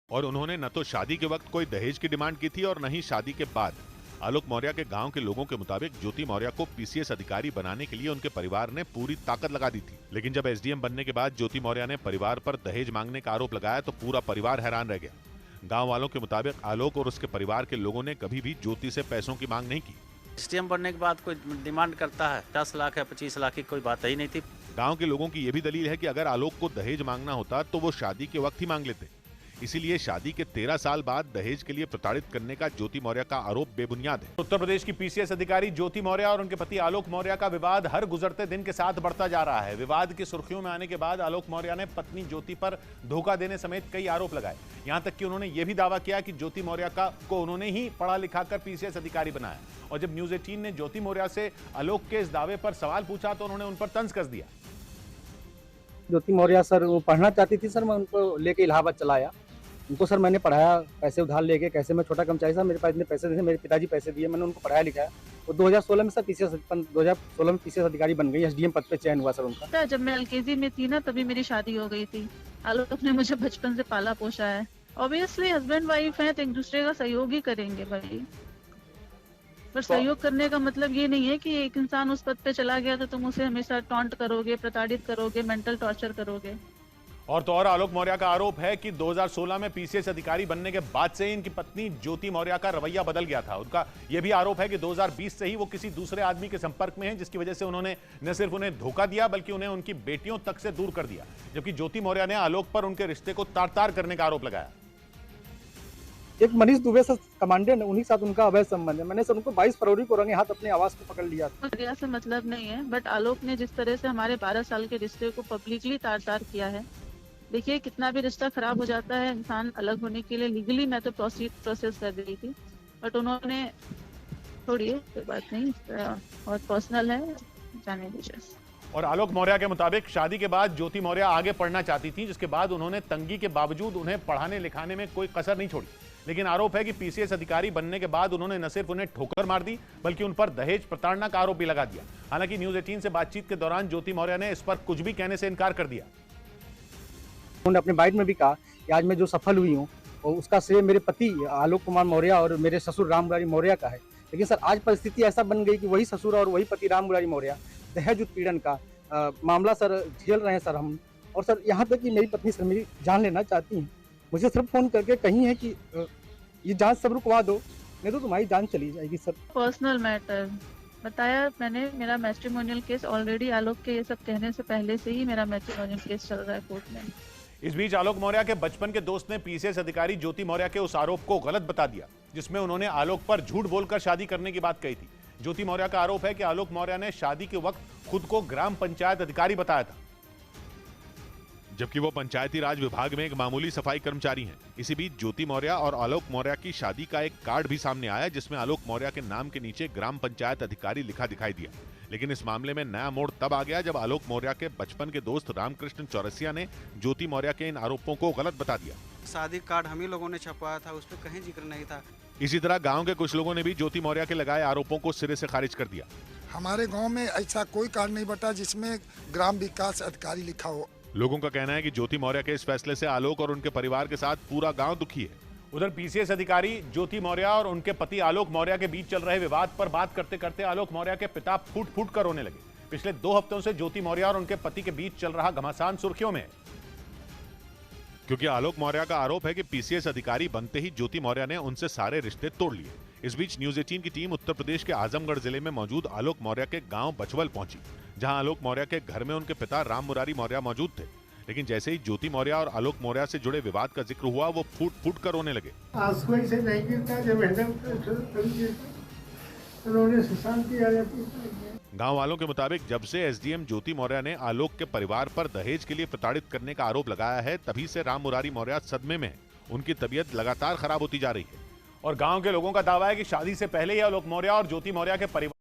और उन्होंने न तो शादी के वक्त कोई दहेज की डिमांड की थी और न ही शादी के बाद। आलोक मौर्य के गांव के लोगों के मुताबिक ज्योति मौर्य को पीसीएस अधिकारी बनाने के लिए उनके परिवार ने पूरी ताकत लगा दी थी। लेकिन जब एसडीएम बनने के बाद ज्योति मौर्य ने परिवार पर दहेज मांगने का आरोप लगाया तो पूरा परिवार हैरान रह गया। गांव वालों के मुताबिक आलोक और उसके परिवार के लोगों ने कभी भी ज्योति से पैसों की मांग नहीं की। एसडीएम बनने के बाद कोई डिमांड करता है 10 लाख या 25 लाख की कोई बात ही नहीं थी। गांव के लोगों की यह भी दलील है कि अगर आलोक को दहेज मांगना होता तो वो शादी के वक्त ही मांग लेते। इसीलिए शादी के 13 साल बाद दहेज के लिए प्रताड़ित करने का ज्योति मौर्य का आरोप बेबुनियाद है। उत्तर प्रदेश की पीसीएस अधिकारी ज्योति मौर्य और उनके पति आलोक मौर्य का विवाद हर गुजरते दिन के साथ बढ़ता जा रहा है। विवाद की सुर्खियों में आने के बाद आलोक मौर्य ने पत्नी ज्योति पर धोखा देने समेत कई आरोप लगाए। यहां तक कि उन्होंने यह भी दावा किया कि ज्योति मौर्य को उन्होंने ही पढ़ा लिखाकर पीसीएस अधिकारी बनाया। और जब न्यूज 18 ने ज्योति मौर्य से आलोक के इस दावे पर सवाल पूछा तो उन्होंने उन पर तंज कस दिया। ज्योति मौर्य सर वो पढ़ना चाहती थी सर, मैं उनको लेके इलाहाबाद चला आया। उनको सर मैंने पढ़ाया, पैसे उधार लेके। कैसे मैं छोटा कर्मचारी था, मेरे पास इतने पैसे नहीं थे, मेरे पिताजी पैसे दिए, मैंने उनको पढ़ाया लिखाया। वो 2016 में सर 2016 में पीसीएस अधिकारी बन गई। एसडीएम पद पे चयन हुआ सर उनका। जब मैं एलकेजी में थी ना तभी मेरी शादी हो गई थी। आलोक ने मुझे बचपन से पाला पोसा है। ऑब्वियसली हस्बैंड वाइफ है तो एक दूसरे का सहयोग ही करेंगे भाई। पर सहयोग करने का मतलब ये नहीं है कि एक इंसान उस पद पे चला गया तो तुम उसे हमेशा टॉन्ट करोगे, प्रताड़ित करोगे, मेंटल टॉर्चर करोगे। और तो और आलोक मौर्य का आरोप है कि 2016 में पीसीएस अधिकारी बनने के बाद से इनकी पत्नी ज्योति मौर्य का रवैया बदल गया था। उनका यह भी आरोप है कि 2020 से ही वो किसी दूसरे आदमी के संपर्क में हैं, जिसकी वजह से उन्होंने न सिर्फ उन्हें धोखा दिया बल्कि उन्हें उनकी बेटियों तक से दूर कर दिया। जबकि ज्योति मौर्य ने आलोक पर उनके रिश्ते को तार-तार करने का आरोप लगाया। एक मनीष दुबे सर कमांडेंट, उन्हीं के साथ उनका अवैध संबंध है। मैंने सर उनको 22 फरवरी को रंगे हाथ अपने आवास को पकड़ लिया था। से मतलब नहीं है, बट आलोक ने जिस तरह से हमारे 12 साल के रिश्ते को पब्लिकली तार-तार किया है। देखिए कितना भी रिश्ता खराब हो जाता है, इंसान अलग होने के लिए लीगली मैं तो प्रोसेस कर रही थी, बट उन्होंने छोड़िए कोई बात नहीं, बहुत पर्सनल है, जाने दीजिए। और आलोक मौर्य के मुताबिक शादी के बाद ज्योति मौर्य आगे पढ़ना चाहती थी, जिसके बाद उन्होंने तंगी के बावजूद उन्हें पढ़ाने लिखाने में कोई कसर नहीं छोड़ी। लेकिन आरोप है कि पीसीएस अधिकारी बनने के बाद उन्होंने न सिर्फ उन्हें ठोकर मार दी बल्कि उन पर दहेज प्रताड़ना का आरोप भी लगा दिया। हालांकि न्यूज 18 से बातचीत के दौरान ज्योति मौर्य ने इस पर कुछ भी कहने से इनकार कर दिया। उन्होंने अपने बाइट में भी कहा कि आज मैं जो सफल हुई हूँ उसका श्रेय मेरे पति आलोक कुमार मौर्य और मेरे ससुर राम मुरारी मौर्य का है। लेकिन सर आज परिस्थिति ऐसा बन गई कि वही ससुर और वही पति राम मुरारी मौर्य दहेज उत्पीड़न का मामला सर झेल रहे हैं सर हम। और सर यहाँ तक कि मेरी पत्नी सर मेरी जान लेना चाहती हैं। मुझे सिर्फ फोन करके कही है कि ये जांच सब रुकवा दो, नहीं तो तुम्हारी जान चली जाएगी सर। पर्सनल मैटर बताया मैंने, मेरा मैट्रिमोनियल केस ऑलरेडी आलोक के ये सब कहने से पहले से ही मेरा मैट्रिमोनियल केस चल रहा है कोर्ट में। इस बीच आलोक मौर्य के बचपन के दोस्त ने पीसीएस अधिकारी ज्योति मौर्य के उस आरोप को गलत बता दिया जिसमें उन्होंने आलोक पर झूठ बोलकर शादी करने की बात कही थी। ज्योति मौर्य का आरोप है कि आलोक मौर्य ने शादी के वक्त खुद को ग्राम पंचायत अधिकारी बताया था, जबकि वो पंचायती राज विभाग में एक मामूली सफाई कर्मचारी हैं। इसी बीच ज्योति मौर्य और आलोक मौर्य की शादी का एक कार्ड भी सामने आया जिसमें आलोक मौर्य के नाम के नीचे ग्राम पंचायत अधिकारी लिखा दिखाई दिया। लेकिन इस मामले में नया मोड़ तब आ गया जब आलोक मौर्य के बचपन के दोस्त रामकृष्ण चौरसिया ने ज्योति मौर्य के इन आरोपों को गलत बता दिया। शादी कार्ड हम ही लोगों ने छपवाया था, उस पर कहीं जिक्र नहीं था। इसी तरह गाँव के कुछ लोगों ने भी ज्योति मौर्य के लगाए आरोपों को सिरे से खारिज कर दिया। हमारे गाँव में ऐसा कोई कार्ड नहीं बटा जिसमें ग्राम विकास अधिकारी लिखा हो। लोगों का कहना है कि ज्योति मौर्य के इस फैसले से आलोक और उनके परिवार के साथ पूरा गांव दुखी है। उधर पीसीएस अधिकारी ज्योति मौर्य और उनके पति आलोक मौर्य के बीच चल रहे विवाद पर बात करते करते आलोक मौर्य के पिता फूट फूट कर रोने लगे। पिछले 2 हफ्तों से ज्योति मौर्य और उनके पति के बीच चल रहा घमासान सुर्खियों में है, क्योंकि आलोक मौर्य का आरोप है कि पीसीएस अधिकारी बनते ही ज्योति मौर्य ने उनसे सारे रिश्ते तोड़ लिए। इस बीच न्यूज 18 की टीम उत्तर प्रदेश के आजमगढ़ जिले में मौजूद आलोक मौर्य के गांव बचवल पहुंची, जहां आलोक मौर्य के घर में उनके पिता राम मुरारी मौर्य मौजूद थे। लेकिन जैसे ही ज्योति मौर्य और आलोक मौर्य से जुड़े विवाद का जिक्र हुआ वो फूट फूट कर रोने लगे। गांव वालों के मुताबिक जब से एसडीएम ज्योति मौर्य ने आलोक के परिवार पर दहेज के लिए प्रताड़ित करने का आरोप लगाया है तभी से राम मुरारी मौर्य सदमे में है। उनकी तबीयत लगातार खराब होती जा रही है और गांव के लोगों का दावा है कि शादी से पहले ही आलोक मौर्य और ज्योति मौर्य के परिवार